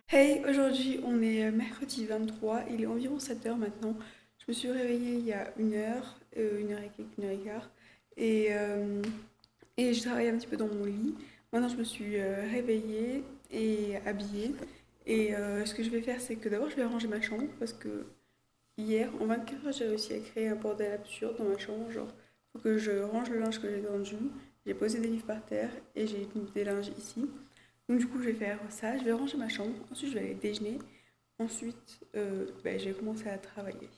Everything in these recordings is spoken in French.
Hey, aujourd'hui on est mercredi 23, il est environ 7 heures maintenant. Je me suis réveillée il y a une heure et quelques, une heure et quart, et je travaillais un petit peu dans mon lit. Maintenant je me suis réveillée et habillée. Ce que je vais faire, c'est que d'abord je vais ranger ma chambre parce que hier, en 24 heures, j'ai réussi à créer un bordel absurde dans ma chambre. Genre, faut que je range le linge que j'ai tendu. J'ai posé des livres par terre et j'ai mis des linges ici. Donc du coup, je vais faire ça, je vais ranger ma chambre, ensuite je vais aller déjeuner, ensuite je vais commencer à travailler.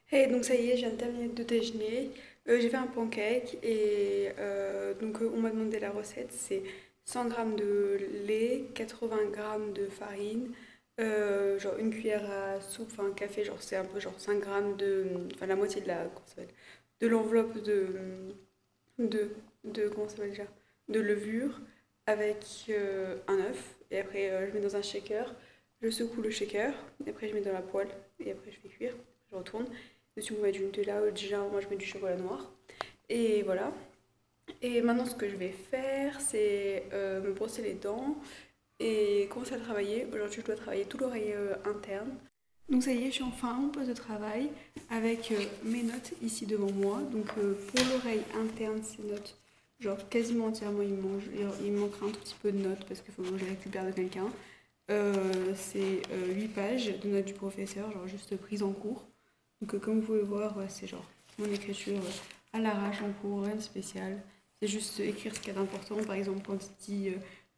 Et donc ça y est, je viens de terminer de déjeuner. J'ai fait un pancake on m'a demandé la recette. C'est 100 grammes de lait, 80 grammes de farine, genre une cuillère à soupe, enfin un café, genre c'est un peu genre 5 grammes enfin la moitié de comment ça s'appelle, de l'enveloppe de, comment ça s'appelle déjà, de levure avec un œuf. Et après je mets dans un shaker, je secoue le shaker, et après je mets dans la poêle et après je fais cuire, je retourne. Dessus, on met du Nutella, déjà, moi je mets du chocolat noir. Et voilà. Et maintenant, ce que je vais faire, c'est me brosser les dents et commencer à travailler. Aujourd'hui, je dois travailler tout l'oreille interne. Donc ça y est, je suis enfin à mon poste de travail avec mes notes ici devant moi. Pour l'oreille interne, ces notes, genre quasiment entièrement, il me manquera un tout petit peu de notes parce qu'il faut que je les récupère de quelqu'un. C'est 8 pages de notes du professeur, genre juste prise en cours. Comme vous pouvez voir, c'est genre mon écriture à l'arrache en cours, rien de spécial. C'est juste écrire ce qu'il y a d'important. Par exemple, quand il dit,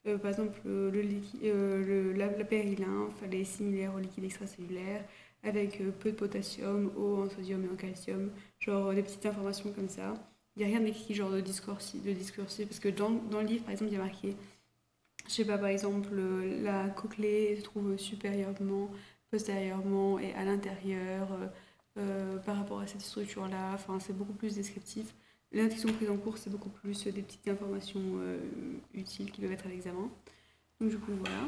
par exemple, la péridine fallait similaire au liquide extracellulaire, avec peu de potassium, eau en sodium et en calcium. Genre des petites informations comme ça. Il n'y a rien d'écrit genre de discursif, parce que dans le livre, par exemple, il y a marqué, je sais pas, par exemple, la cochlée se trouve supérieurement, postérieurement et à l'intérieur. Par rapport à cette structure-là. Enfin, c'est beaucoup plus descriptif. Les notes qui sont prises en cours, c'est beaucoup plus des petites informations utiles qui peuvent être à l'examen. Donc du coup, voilà.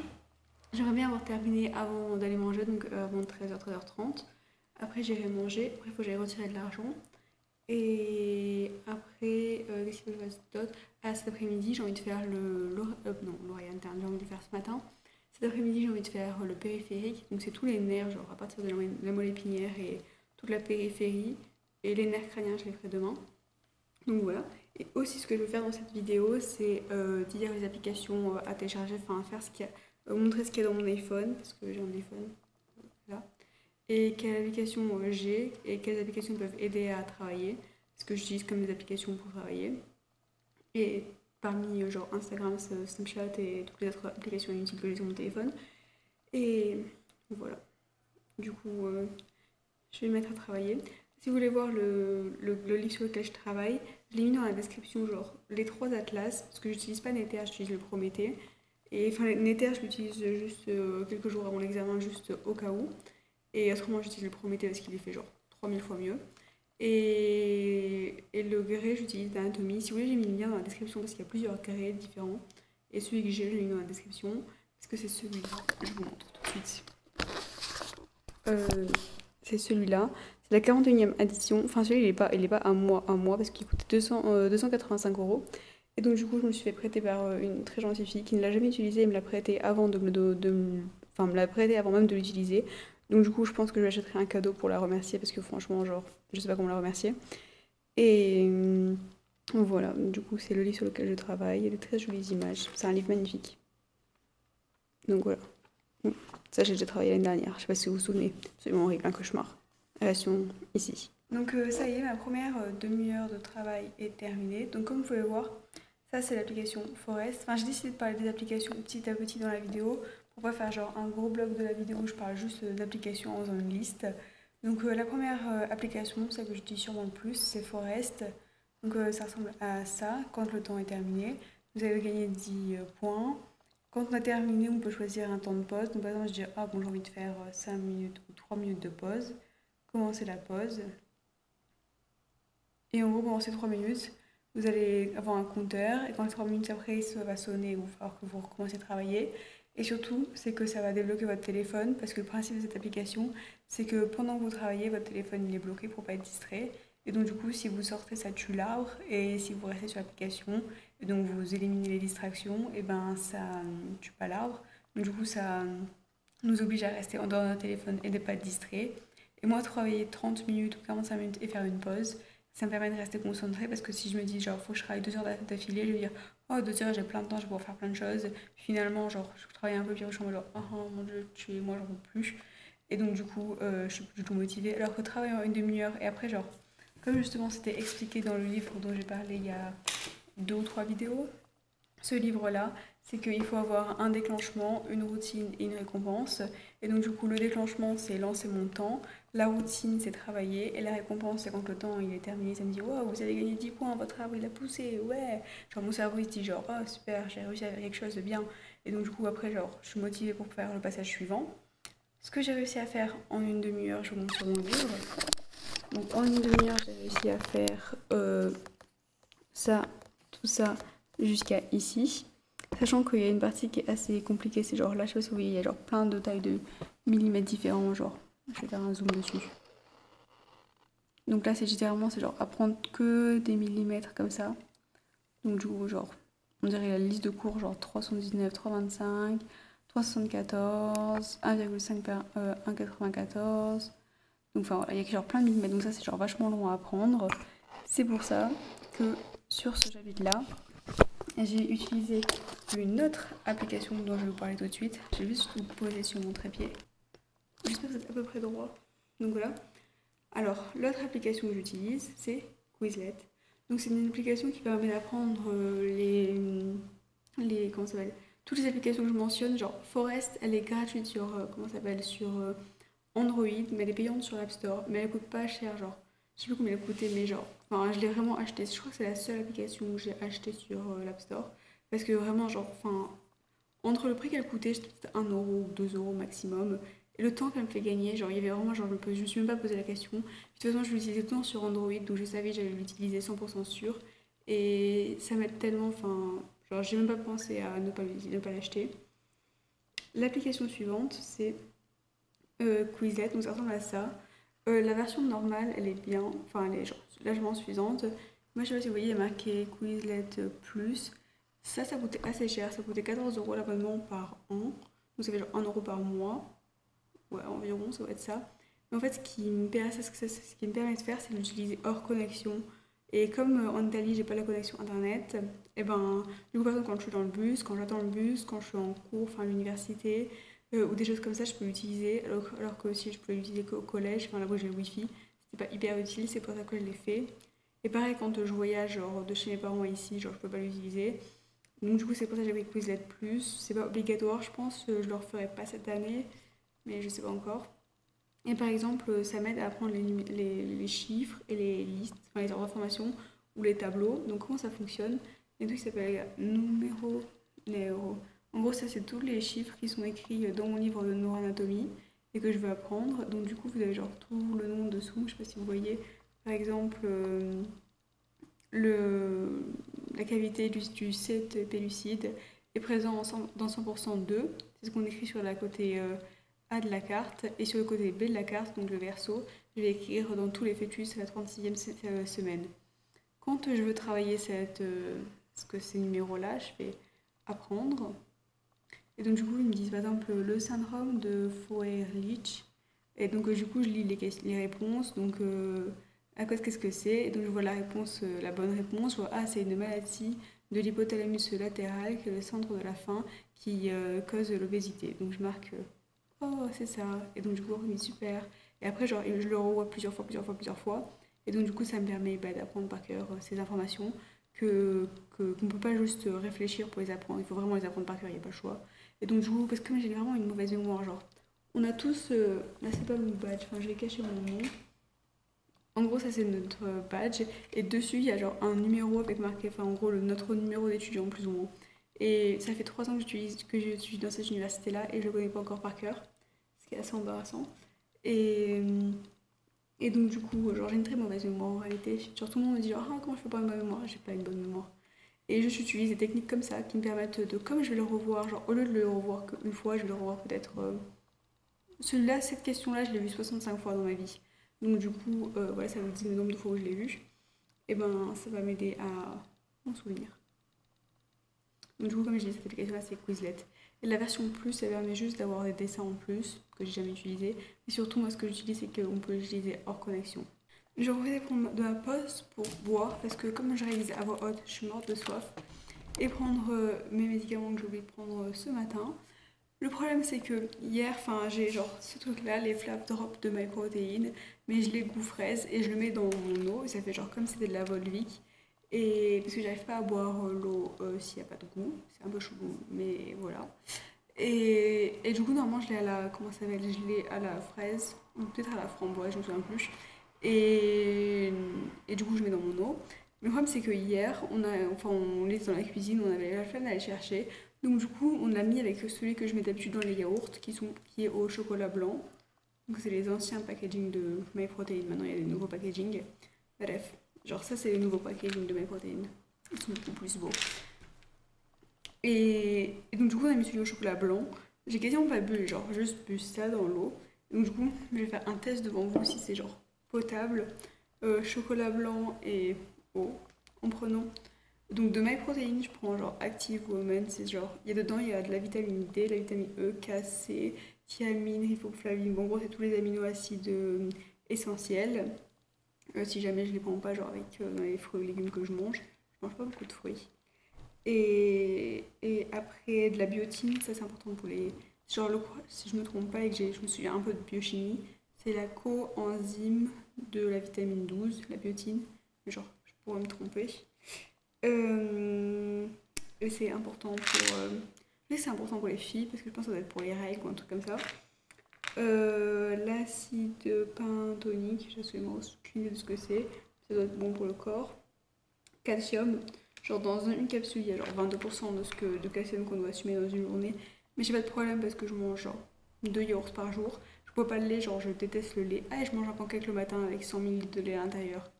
J'aimerais bien avoir terminé avant d'aller manger, donc avant 13h, 13h30. Après, j'irai manger. Après, il faut que j'aille retirer de l'argent. Et après, qu'est-ce que je fasse d'autre? Cet après-midi, j'ai envie de faire l'oreille interne, j'ai envie de le faire ce matin. Cet après-midi, j'ai envie de faire le périphérique. Donc, c'est tous les nerfs, genre à partir de la moelle épinière et toute la périphérie. Et les nerfs crâniens, je les ferai demain. Donc voilà. Et aussi, ce que je veux faire dans cette vidéo, c'est dire les applications à télécharger, enfin, faire ce qu'il y a, montrer ce qu'il y a dans mon iPhone, parce que j'ai un iPhone. Là. Et quelles applications j'ai et quelles applications peuvent aider à travailler, ce que j'utilise comme des applications pour travailler. Et parmi genre Instagram, Snapchat et toutes les autres applications inutiles que j'ai sur mon téléphone. Et voilà. Du coup, je vais me mettre à travailler. Si vous voulez voir le livre sur lequel je travaille, je l'ai mis dans la description, genre les 3 atlas, parce que j'utilise pas Nether, j'utilise le Prométhée. Et enfin, Nether, je l'utilise juste quelques jours avant l'examen, juste au cas où. Et autrement, j'utilise le Prométhée parce qu'il est fait genre 3000 fois mieux. Et le grès, j'utilise d'anatomie. Si vous voulez, j'ai mis le lien dans la description parce qu'il y a plusieurs grès différents. Et celui que j'ai, je l'ai mis dans la description parce que c'est celui-là. Je vous montre tout de suite. C'est celui-là. C'est la 41e édition. Enfin, celui-là, il est pas à moi parce qu'il coûtait 285 euros. Et donc, du coup, je me suis fait prêter par une très gentille fille qui ne l'a jamais utilisé et me l'a prêté avant enfin, me l'a prêté avant même de l'utiliser. Donc, du coup, je pense que je lui achèterai un cadeau pour la remercier parce que franchement, genre, je sais pas comment la remercier. Et voilà, du coup, c'est le livre sur lequel je travaille. Il y a de très jolies images. C'est un livre magnifique. Donc, voilà. Ça, j'ai déjà travaillé l'année dernière. Je sais pas si vous vous souvenez. C'est absolument horrible, un cauchemar. Relation ici. Donc, ça y est, ma première demi-heure de travail est terminée. Donc, comme vous pouvez voir, ça, c'est l'application Forest. Enfin, j'ai décidé de parler des applications petit à petit dans la vidéo pour pas faire genre un gros bloc de la vidéo où je parle juste d'applications en faisant une liste. Donc la première application, celle que j'utilise sûrement le plus, c'est Forest. Donc ça ressemble à ça. Quand le temps est terminé, vous avez gagné 10 points. Quand on a terminé, on peut choisir un temps de pause. Donc par exemple, je dis, ah bon, j'ai envie de faire 5 minutes ou 3 minutes de pause. Commencez la pause. Et en gros, pendant ces 3 minutes, vous allez avoir un compteur. Et quand les 3 minutes après, ça va sonner, il va falloir que vous recommencez à travailler. Et surtout, c'est que ça va débloquer votre téléphone. Parce que le principe de cette application, c'est que pendant que vous travaillez, votre téléphone il est bloqué pour pas être distrait. Et donc, du coup, si vous sortez, ça tue l'arbre. Et si vous restez sur l'application, et donc vous éliminez les distractions, et ben ça ne tue pas l'arbre. Donc, du coup, ça nous oblige à rester en dehors de notre téléphone et de ne pas être distrait. Et moi, travailler 30 minutes ou 45 minutes et faire une pause, ça me permet de rester concentrée parce que si je me dis, genre, faut que je travaille 2 heures d'affilée, je vais dire, oh, 2 heures, j'ai plein de temps, je vais pouvoir faire plein de choses. Finalement, genre, je travaille un peu, puis je suis en mode, genre, oh mon dieu, tu es, moi, j'en peux plus. Et donc, du coup, je suis plus du tout motivée. Alors que travailler en une demi-heure et après, genre, comme justement c'était expliqué dans le livre dont j'ai parlé il y a 2 ou 3 vidéos, ce livre-là, c'est qu'il faut avoir un déclenchement, une routine et une récompense. Et donc du coup, le déclenchement, c'est lancer mon temps. La routine, c'est travailler. Et la récompense, c'est quand le temps il est terminé, ça me dit, wow, vous avez gagné 10 points, votre arbre il a poussé, ouais. Genre mon cerveau il se dit genre, oh super, j'ai réussi à faire quelque chose de bien. Et donc du coup, après, genre, je suis motivée pour faire le passage suivant. Ce que j'ai réussi à faire en une demi-heure, je vous montre sur mon livre. Donc en une demi-heure, j'ai réussi à faire ça, tout ça, jusqu'à ici. Sachant qu'il y a une partie qui est assez compliquée, c'est genre là, je sais pas si vous voyez, il y a genre plein de tailles de millimètres différents, genre, je vais faire un zoom dessus. Donc là, c'est littéralement, c'est genre apprendre que des millimètres comme ça. Donc du coup, genre, on dirait la liste de cours, genre 319, 325, 374, 1,5 par 1,94. Donc enfin voilà, il y a genre plein de millimètres, donc ça c'est genre vachement long à apprendre. C'est pour ça que sur ce chapitre-là, j'ai utilisé une autre application dont je vais vous parler tout de suite. Je vais juste vous poser sur mon trépied. J'espère que vous êtes à peu près droit. Donc voilà. Alors, l'autre application que j'utilise, c'est Quizlet. Donc c'est une application qui permet d'apprendre comment ça s'appelle, toutes les applications que je mentionne. Genre Forest, elle est gratuite sur comment ça s'appelle, sur Android, mais elle est payante sur l'App Store. Mais elle coûte pas cher, genre. Je sais plus combien elle coûtait, mais genre, enfin, je l'ai vraiment acheté. Je crois que c'est la seule application que j'ai achetée sur l'App Store. Parce que vraiment, genre, enfin, entre le prix qu'elle coûtait, c'était peut-être 1 euro ou 2 euros maximum. Et le temps qu'elle me fait gagner, genre, il y avait vraiment, genre, je me suis même pas posé la question. Puis, de toute façon, je l'utilisais tout le temps sur Android, donc je savais que j'allais l'utiliser 100% sûr. Et ça m'aide tellement, enfin, genre, j'ai même pas pensé à ne pas l'acheter. L'application suivante, c'est Quizlet, donc ça ressemble à ça. La version normale, elle est bien, enfin, elle est genre, largement suffisante. Moi, je sais pas si vous voyez, il y a marqué Quizlet Plus. Ça coûtait assez cher, ça coûtait 14 euros l'abonnement par an. Donc ça fait genre 1 euro par mois. Ouais, environ, ça doit être ça. Mais en fait, ce qui me permet de faire, c'est d'utiliser hors connexion. Et comme en Italie, j'ai pas la connexion internet, et ben, du coup, par exemple, quand je suis dans le bus, quand j'attends le bus, quand je suis en cours, enfin à l'université, ou des choses comme ça, je peux l'utiliser. Alors que si je pouvais l'utiliser qu'au collège, enfin là-bas j'ai le wifi, c'était pas hyper utile, c'est pour ça que je l'ai fait. Et pareil, quand je voyage genre, de chez mes parents à ici, genre je peux pas l'utiliser. Donc du coup, c'est pour ça que j'avais Quizlet Plus. C'est pas obligatoire, je pense, je le referai pas cette année, mais je sais pas encore. Et par exemple, ça m'aide à apprendre les chiffres et les listes, enfin les ordres d'information ou les tableaux. Donc comment ça fonctionne? Il y a un truc qui s'appelle numéro néo. En gros, ça c'est tous les chiffres qui sont écrits dans mon livre de neuroanatomie et que je veux apprendre. Donc du coup, vous avez genre tout le nom dessous. Je sais pas si vous voyez. Par exemple, le, la cavité du 7 pellucide est présent dans 100% d'eux. C'est ce qu'on écrit sur la côté A de la carte. Et sur le côté B de la carte, donc le verso, je vais écrire dans tous les fœtus la 36e semaine. Quand je veux travailler ces numéros-là, je vais apprendre. Et donc du coup, ils me disent par exemple le syndrome de Froehlich. Et donc du coup, je lis les réponses. Donc à quoi qu'est-ce que c'est? Et donc je vois la réponse, la bonne réponse. Je vois ah c'est une maladie de l'hypothalamus latéral, qui est le centre de la faim, qui cause l'obésité. Donc je marque oh c'est ça. Et donc du coup, oui, super. Et après genre, je le revois plusieurs fois. Et donc du coup, ça me permet d'apprendre par cœur ces informations qu'on ne peut pas juste réfléchir pour les apprendre. Il faut vraiment les apprendre par cœur, il n'y a pas le choix. Et donc du coup, parce que moi j'ai vraiment une mauvaise mémoire, genre On a tous, là c'est pas mon badge, enfin je vais cacher mon nom. En gros, ça c'est notre badge. Et dessus, il y a genre un numéro avec marqué, enfin en gros, notre numéro d'étudiant plus ou moins. Et ça fait 3 ans que j'étudie dans cette université-là et je le connais pas encore par cœur. Ce qui est assez embarrassant. Et, et donc du coup, genre j'ai une très mauvaise mémoire en réalité. Genre tout le monde me dit genre, ah, comment je fais pas une bonne mémoire? J'ai pas une bonne mémoire. Et j'utilise des techniques comme ça qui me permettent de, comme je vais le revoir, genre au lieu de le revoir qu'une fois, je vais le revoir peut-être celui-là, cette question-là, je l'ai vue 65 fois dans ma vie. Donc du coup, voilà, ça me dit le nombre de fois où je l'ai vue. Et ben, ça va m'aider à m'en souvenir. Donc du coup, comme je dis, cette application-là, c'est Quizlet. Et la version plus, elle permet juste d'avoir des dessins en plus, que j'ai jamais utilisé. Et surtout, moi, ce que j'utilise, c'est qu'on peut l'utiliser hors connexion. Je reviens prendre de ma pause pour boire, parce que comme je réalise à voix haute, je suis morte de soif. Et prendre mes médicaments que j'ai oublié de prendre ce matin. Le problème, c'est que hier, enfin, j'ai genre ce truc-là, les flap drops de MyProtein, mais je les goût fraise et je le mets dans mon eau et ça fait genre comme si c'était de la Volvic. Et parce que j'arrive pas à boire l'eau s'il n'y a pas de goût, c'est un peu chelou, mais voilà. Et du coup, normalement, je l'ai à la, comment ça s'appelle? Je l'ai à la fraise, ou peut-être à la framboise, je me souviens plus. Et, et du coup, je mets dans mon eau. Mais le problème, c'est que hier, on était dans la cuisine, on avait la flemme d'aller chercher. Donc du coup, on l'a mis avec celui que je mets d'habitude dans les yaourts, qui est au chocolat blanc. Donc c'est les anciens packaging de MyProtein. Maintenant, il y a des nouveaux packaging. Bref, genre ça, c'est les nouveaux packaging de MyProtein. Ils sont beaucoup plus beaux. Et donc du coup, on a mis celui au chocolat blanc. J'ai quasiment pas bu, genre juste bu ça dans l'eau. Donc du coup, je vais faire un test devant vous si c'est genre potable, chocolat blanc et eau, en prenant donc de MyProtein, je prends genre Active Woman, c'est genre, il y a de la vitamine D, la vitamine E, K, C, thiamine, riboflavine, bon en gros c'est tous les aminoacides essentiels. Si jamais je les prends pas genre avec dans les fruits et légumes que je mange pas beaucoup de fruits. Et après de la biotine, ça c'est important pour les... Genre si je me trompe pas et que je me souviens un peu de biochimie, c'est la coenzyme de la vitamine 12, la biotine, mais genre je pourrais me tromper. Euh, et c'est important pour. Je sais que c'est important pour les filles parce que je pense que ça doit être pour les règles ou un truc comme ça. L'acide pentonique, j'ai absolument aucune idée de ce que c'est. Ça doit être bon pour le corps. Calcium, genre dans une capsule, il y a genre 22% de calcium qu'on doit assumer dans une journée. Mais j'ai pas de problème parce que je mange genre 2 yaourts par jour. Je bois pas de lait, genre je déteste le lait. Ah, et je mange un pancake le matin avec 100 ml de lait à l'intérieur.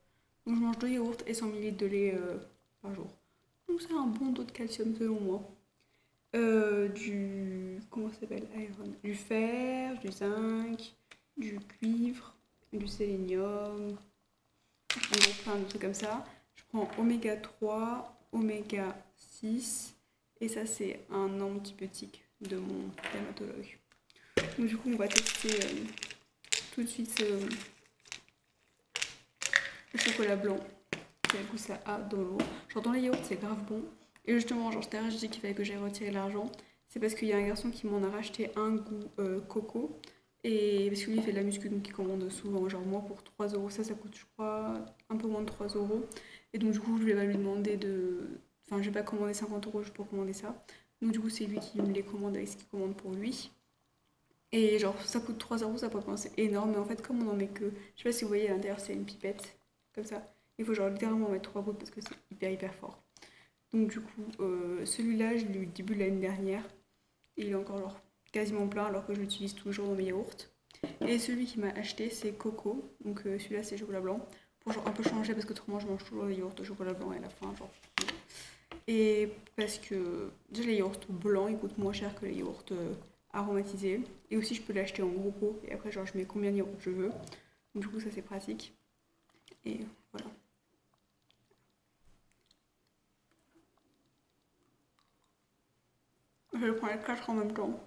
Donc je mange 2 yaourts et 100 ml de lait par jour. Donc c'est un bon taux de calcium selon moi. Comment ça s'appelle? Iron. Du fer, du zinc, du cuivre, du sélénium, en gros plein de trucs comme ça. Je prends oméga 3, oméga 6, et ça c'est un antibiotique de mon dermatologue. Donc du coup on va tester tout de suite le chocolat blanc, quel goût ça a dans l'eau. Genre dans les yaourts c'est grave bon. Et justement, genre, je dit qu'il fallait que j'aille retirer l'argent. C'est parce qu'il y a un garçon qui m'en a racheté un goût coco. Et parce que lui, il fait de la muscu, donc il commande souvent. Genre, moi, pour 3 euros, ça coûte, je crois, un peu moins de 3 euros. Et donc, du coup, je vais pas lui demander de. Enfin, je vais pas commander 50 euros juste pour commander ça. Donc, du coup, c'est lui qui me les commande avec ce qu'il commande pour lui. Et genre, ça coûte 3 euros, ça peut penser énorme. Mais en fait, comme on en met que. Je sais pas si vous voyez à l'intérieur, c'est une pipette. Comme ça. Il faut genre littéralement mettre 3 gouttes parce que c'est hyper fort. Donc du coup, celui-là, je l'ai eu début de l'année dernière. Et il est encore genre quasiment plein alors que je l'utilise toujours dans mes yaourts. Et celui qui m'a acheté, c'est Coco. Donc celui-là, c'est chocolat blanc. Pour genre un peu changer parce que autrement, je mange toujours des yaourts au chocolat blanc à la fin. Genre. Et parce que déjà, les yaourts blancs, ils coûtent moins cher que les yaourts aromatisés. Et aussi, je peux l'acheter en gros pot. Et après, genre, je mets combien de yaourts je veux. Donc du coup, ça, c'est pratique. Et voilà. Je vais prendre les 4 en même temps.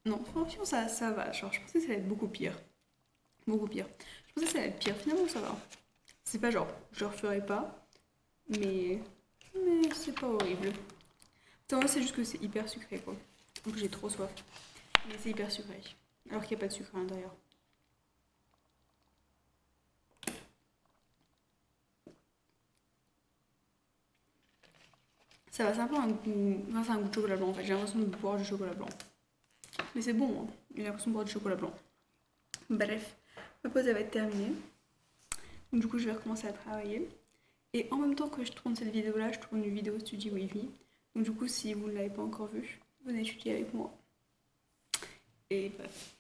Non, franchement, ça va. Genre, je pensais que ça allait être beaucoup pire. Beaucoup pire. Je pensais que ça allait être pire. Finalement, ça va. C'est pas genre, je le referai pas. Mais, mais c'est pas horrible. Moi, c'est juste que c'est hyper sucré, quoi. Donc j'ai trop soif. Mais c'est hyper sucré. Alors qu'il n'y a pas de sucre à l'intérieur. Ça va, c'est un peu un goût. Enfin, c'est un goût de chocolat blanc en fait. J'ai l'impression de boire du chocolat blanc. Mais c'est bon, hein. J'ai l'impression de boire du chocolat blanc. Bref, ma pause elle va être terminée. Donc, du coup, je vais recommencer à travailler. Et en même temps que je tourne cette vidéo là, je tourne une vidéo Studio Wavy. Donc, du coup, si vous ne l'avez pas encore vue, venez étudier avec moi. Et bref,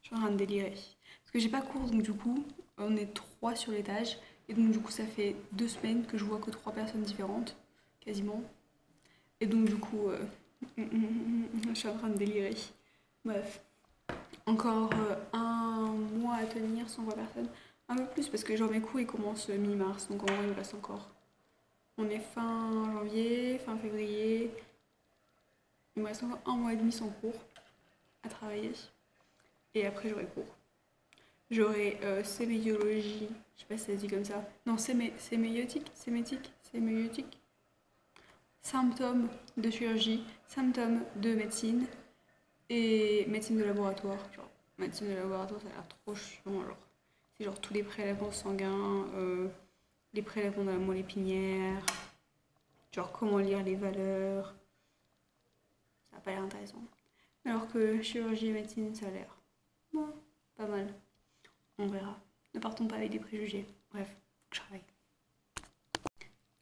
je suis en train de délirer. Parce que j'ai pas cours, donc du coup, on est 3 sur l'étage. Et donc, du coup, ça fait 2 semaines que je vois que 3 personnes différentes, quasiment. Et donc, du coup, je suis en train de délirer. Bref, encore un mois à tenir sans voir personne. Un peu plus, parce que genre mes cours ils commencent mi-mars, donc en vrai il me reste encore. On est fin janvier, fin février. Il me reste encore un mois et demi sans cours à travailler. Et après j'aurai cours. J'aurai séméologie, je sais pas si ça se dit comme ça. Non, séméiotique, séméiotique. Symptômes de chirurgie, symptômes de médecine et médecine de laboratoire. Genre, médecine de laboratoire, ça a l'air trop chiant. Genre, c'est genre tous les prélèvements sanguins, les prélèvements dans la moelle épinière, genre comment lire les valeurs. Ça n'a pas l'air intéressant. Alors que chirurgie et médecine, ça a l'air pas mal. On verra. Ne partons pas avec des préjugés. Bref, je travaille.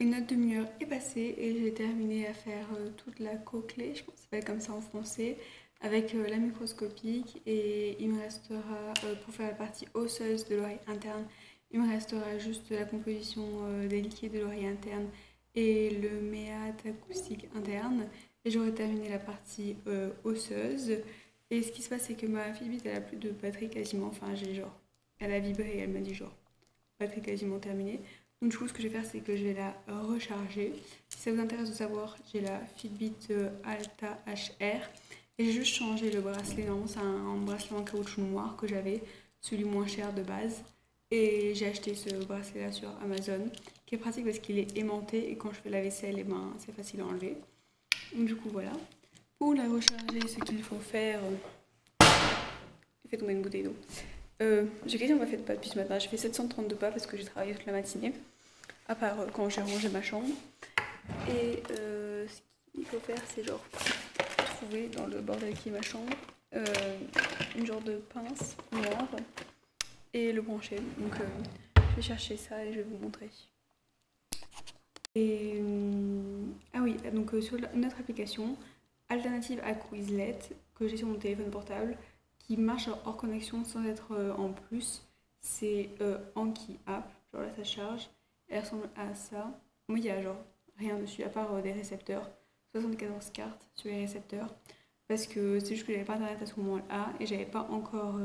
Une autre demi-heure est passée et j'ai terminé à faire toute la cochlée, je pense que ça s'appelle comme ça en français, avec la microscopique. Et il me restera, pour faire la partie osseuse de l'oreille interne, il me restera juste la composition des liquides de l'oreille interne et le méate acoustique interne. Et j'aurai terminé la partie osseuse. Et ce qui se passe, c'est que ma Fitbit, elle a plus de batterie quasiment. Enfin, j'ai genre, elle a vibré et elle m'a dit genre, batterie quasiment terminée. Donc du coup, ce que je vais faire, c'est que je vais la recharger. Si ça vous intéresse de savoir, j'ai la Fitbit Alta HR. Et j'ai juste changé le bracelet. Normalement, c'est un bracelet en caoutchouc noir que j'avais, celui moins cher de base. Et j'ai acheté ce bracelet-là sur Amazon, qui est pratique parce qu'il est aimanté. Et quand je fais la vaisselle, et ben, c'est facile à enlever. Donc du coup, voilà. Pour la recharger, ce qu'il faut faire... J'ai fait tomber une bouteille d'eau. J'ai quasiment pas fait de pas depuis ce matin. J'ai fait 732 pas parce que j'ai travaillé toute la matinée. À part quand j'ai rangé ma chambre. Et ce qu'il faut faire, c'est genre trouver dans le bordel qui est ma chambre une genre de pince noire et le brancher. Donc je vais chercher ça et je vais vous montrer. Et ah oui, donc sur notre application alternative à Quizlet que j'ai sur mon téléphone portable, qui marche hors connexion sans être en plus, c'est Anki App. Genre là ça charge. Elle ressemble à ça. Moi, il y a genre rien dessus à part des récepteurs. 74 cartes sur les récepteurs. Parce que c'est juste que j'avais pas internet à ce moment-là et j'avais pas encore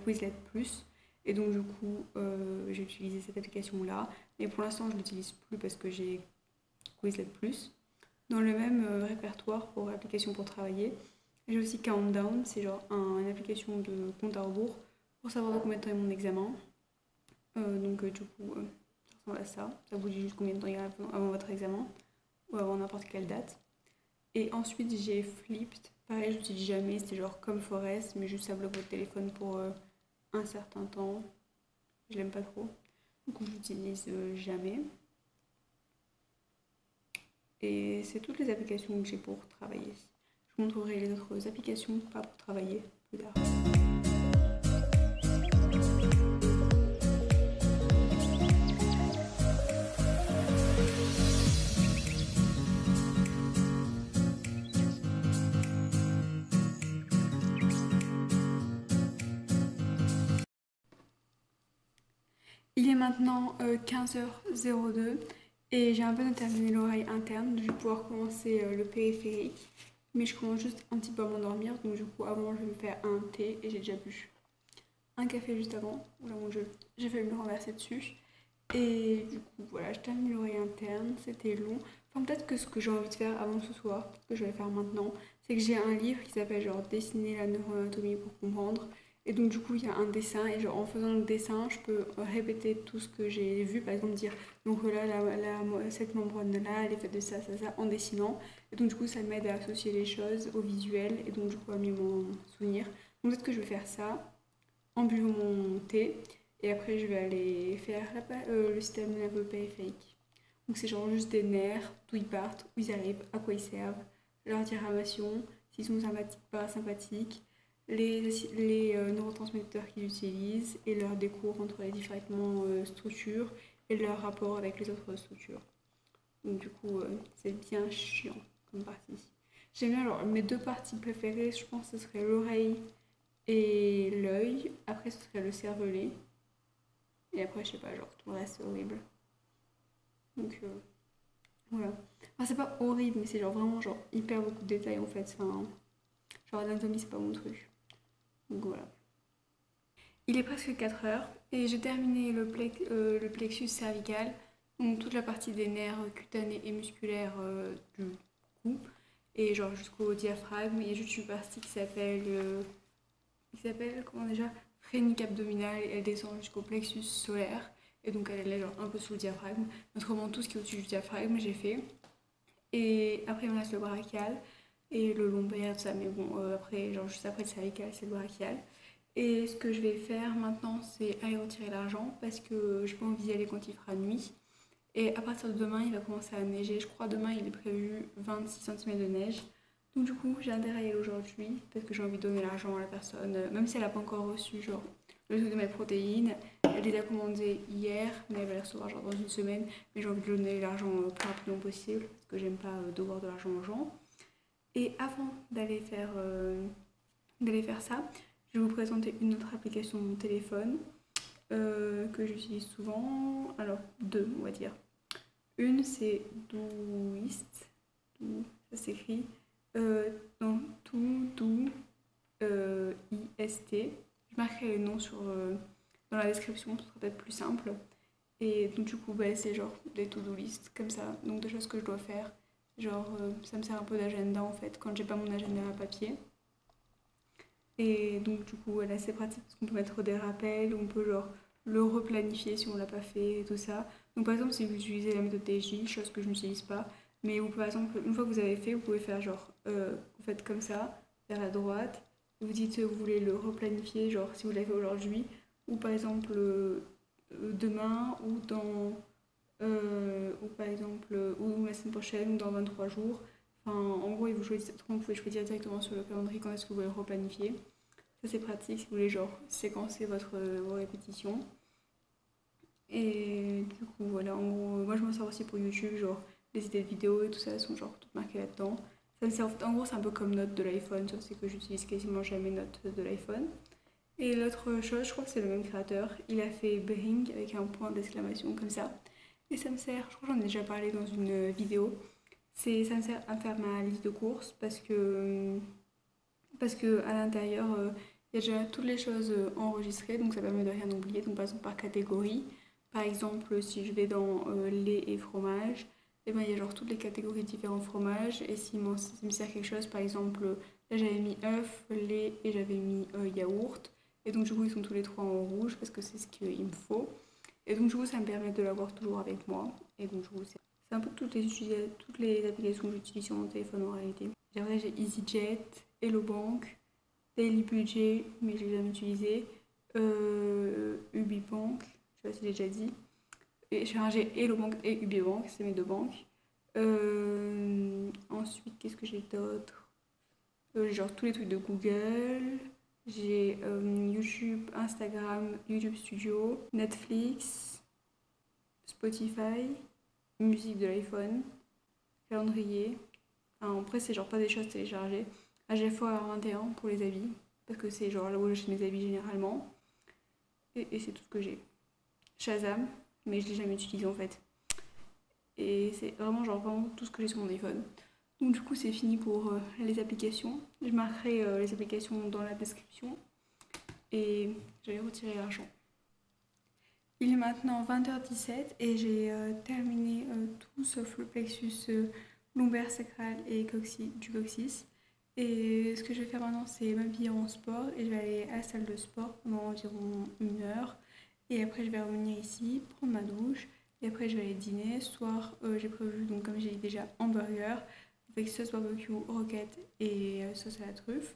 Quizlet Plus. Et donc, du coup, j'ai utilisé cette application-là. Mais pour l'instant, je l'utilise plus parce que j'ai Quizlet Plus. Dans le même répertoire pour application pour travailler, j'ai aussi Countdown. C'est genre une application de compte à rebours pour savoir dans combien de temps est mon examen. Donc, du coup. Voilà ça vous dit juste combien de temps il y a avant votre examen ou avant n'importe quelle date. Et ensuite j'ai Flipped, pareil je l'utilise jamais, c'est genre comme Forest mais juste ça bloque votre téléphone pour un certain temps. Je l'aime pas trop, donc je l'utilise jamais. Et c'est toutes les applications que j'ai pour travailler. Je vous montrerai les autres applications, pas pour travailler, plus tard. Il est maintenant 15h02 et j'ai un peu terminé l'oreille interne. Je vais pouvoir commencer le périphérique. Mais je commence juste un petit peu à m'endormir. Donc du coup, avant, je vais me faire un thé et j'ai déjà bu un café juste avant. Oula mon dieu, j'ai failli me renverser dessus. Et du coup, voilà, je termine l'oreille interne. C'était long. Enfin, peut-être que ce que j'ai envie de faire avant ce soir, que je vais faire maintenant, c'est que j'ai un livre qui s'appelle genre Dessiner la neuroanatomie pour comprendre. Et donc du coup il y a un dessin et genre en faisant le dessin je peux répéter tout ce que j'ai vu, par exemple dire donc là cette membrane là elle est faite de ça en dessinant. Et donc du coup ça m'aide à associer les choses au visuel et donc du coup à mieux m'en souvenir. Donc peut-être que je vais faire ça en buvant mon thé et après je vais aller faire le système nerveux périphérique. Donc c'est genre juste des nerfs, d'où ils partent, où ils arrivent, à quoi ils servent, leur diagrammation, s'ils sont sympathiques, pas sympathiques, les neurotransmetteurs qu'ils utilisent et leur décours entre les différentes structures et leur rapport avec les autres structures. Donc du coup, c'est bien chiant comme partie. J'aime bien, alors mes deux parties préférées, je pense que ce serait l'oreille et l'œil. Après, ce serait le cervelet. Et après, je sais pas, genre tout le reste, c'est horrible. Donc voilà. Enfin, c'est pas horrible, mais c'est genre vraiment genre hyper beaucoup de détails en fait. Enfin, genre l'anatomie, c'est pas mon truc. Donc voilà. Il est presque 4 heures et j'ai terminé le plexus cervical, donc toute la partie des nerfs cutanés et musculaires du cou, et genre jusqu'au diaphragme. Il y a juste une partie qui s'appelle comment déjà phrénique abdominale, et elle descend jusqu'au plexus solaire, et donc elle est genre un peu sous le diaphragme. Autrement, tout ce qui est au-dessus du diaphragme, j'ai fait. Et après, il me reste le brachial et le lombaire, tout ça, mais bon, après, genre juste après le cervical, c'est le brachial. Et ce que je vais faire maintenant, c'est aller retirer l'argent parce que je peux envie d'y aller quand il fera nuit. Et à partir de demain, il va commencer à neiger. Je crois demain, il est prévu 26 cm de neige. Donc du coup, j'ai intérêt à y aller aujourd'hui parce que j'ai envie de donner l'argent à la personne, même si elle n'a pas encore reçu genre le truc de mes protéines. Elle les a commandées hier, mais elle va les recevoir genre dans une semaine. Mais j'ai envie de lui donner l'argent le plus rapidement possible parce que j'aime pas devoir de l'argent aux gens. Et avant d'aller faire ça, je vais vous présenter une autre application de mon téléphone que j'utilise souvent. Alors, deux, on va dire. Une, c'est Doist. Ça s'écrit dans IST. Je marquerai les noms dans la description, ce sera peut-être plus simple. Et donc, du coup, bah, c'est genre des to-do list comme ça. Donc, des choses que je dois faire. Genre, ça me sert un peu d'agenda en fait, quand j'ai pas mon agenda à papier. Et donc, du coup, elle est assez pratique parce qu'on peut mettre des rappels, on peut genre le replanifier si on l'a pas fait et tout ça. Donc, par exemple, si vous utilisez la méthode TJ, chose que je n'utilise pas, mais vous, par exemple, une fois que vous avez fait, vous pouvez faire genre, vous faites comme ça, vers la droite, vous dites que vous voulez le replanifier, genre si vous l'avez fait aujourd'hui, ou par exemple demain, ou par exemple, ou la semaine prochaine, ou dans 23 jours. Enfin, en gros, vous pouvez choisir directement sur le calendrier quand est-ce que vous voulez replanifier. Ça, c'est pratique si vous voulez genre séquencer vos répétitions. Et du coup, voilà, en gros, moi je m'en sers aussi pour YouTube, genre les idées de vidéos et tout ça sont genre toutes marquées là-dedans. Ça me sert, en gros, c'est un peu comme Note de l'iPhone, sauf c'est que j'utilise quasiment jamais Note de l'iPhone. Et l'autre chose, je crois que c'est le même créateur, il a fait Bring avec un point d'exclamation comme ça. Et ça me sert, je crois que j'en ai déjà parlé dans une vidéo, ça me sert à faire ma liste de courses parce que à l'intérieur, il y a déjà toutes les choses enregistrées, donc ça permet de rien oublier. Donc par exemple par catégorie, par exemple si je vais dans lait et fromage, et ben, il y a genre toutes les catégories de différents fromages. Et s'il me sert quelque chose, par exemple, là j'avais mis œuf, lait et j'avais mis yaourt. Et donc du coup ils sont tous les trois en rouge parce que c'est ce qu'il me faut. Et donc du coup ça me permet de l'avoir toujours avec moi. Et donc du coup c'est un peu toutes les applications que j'utilise sur mon téléphone en réalité. Après j'ai EasyJet, Hello Bank, Daily Budget, mais je l'ai jamais utilisé, UbiBank, je sais pas si j'ai déjà dit. Et j'ai Hello Bank et UbiBank, c'est mes deux banques. Ensuite, qu'est-ce que j'ai d'autre? J'ai genre tous les trucs de Google. J'ai YouTube, Instagram, YouTube Studio, Netflix, Spotify, musique de l'iPhone, calendrier. Enfin, après, c'est genre pas des choses téléchargées. AGFOR 21 pour les habits, parce que c'est genre là où j'achète mes habits généralement. Et c'est tout ce que j'ai. Shazam, mais je l'ai jamais utilisé en fait. Et c'est vraiment tout ce que j'ai sur mon iPhone. Donc du coup c'est fini pour les applications. Je marquerai les applications dans la description. Et je vais retirer l'argent. Il est maintenant 20h17 et j'ai terminé tout sauf le plexus lombaire sacral et du coccyx. Et ce que je vais faire maintenant, c'est m'habiller en sport et je vais aller à la salle de sport pendant environ 1 heure. Et après, je vais revenir ici, prendre ma douche. Et après, je vais aller dîner. Ce soir, j'ai prévu, donc comme j'ai dit déjà, hamburger avec sauce barbecue, roquette et sauce à la truffe.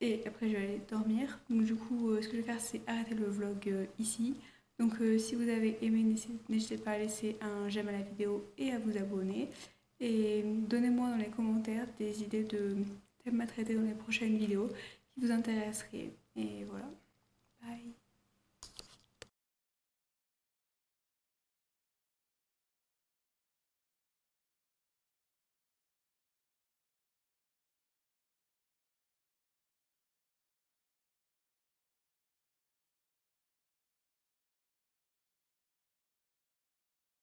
Et après, je vais aller dormir. Donc du coup, ce que je vais faire, c'est arrêter le vlog ici. Donc si vous avez aimé, n'hésitez pas à laisser un j'aime à la vidéo et à vous abonner. Et donnez-moi dans les commentaires des idées de thèmes à traiter dans les prochaines vidéos qui vous intéresseraient. Et voilà. Bye.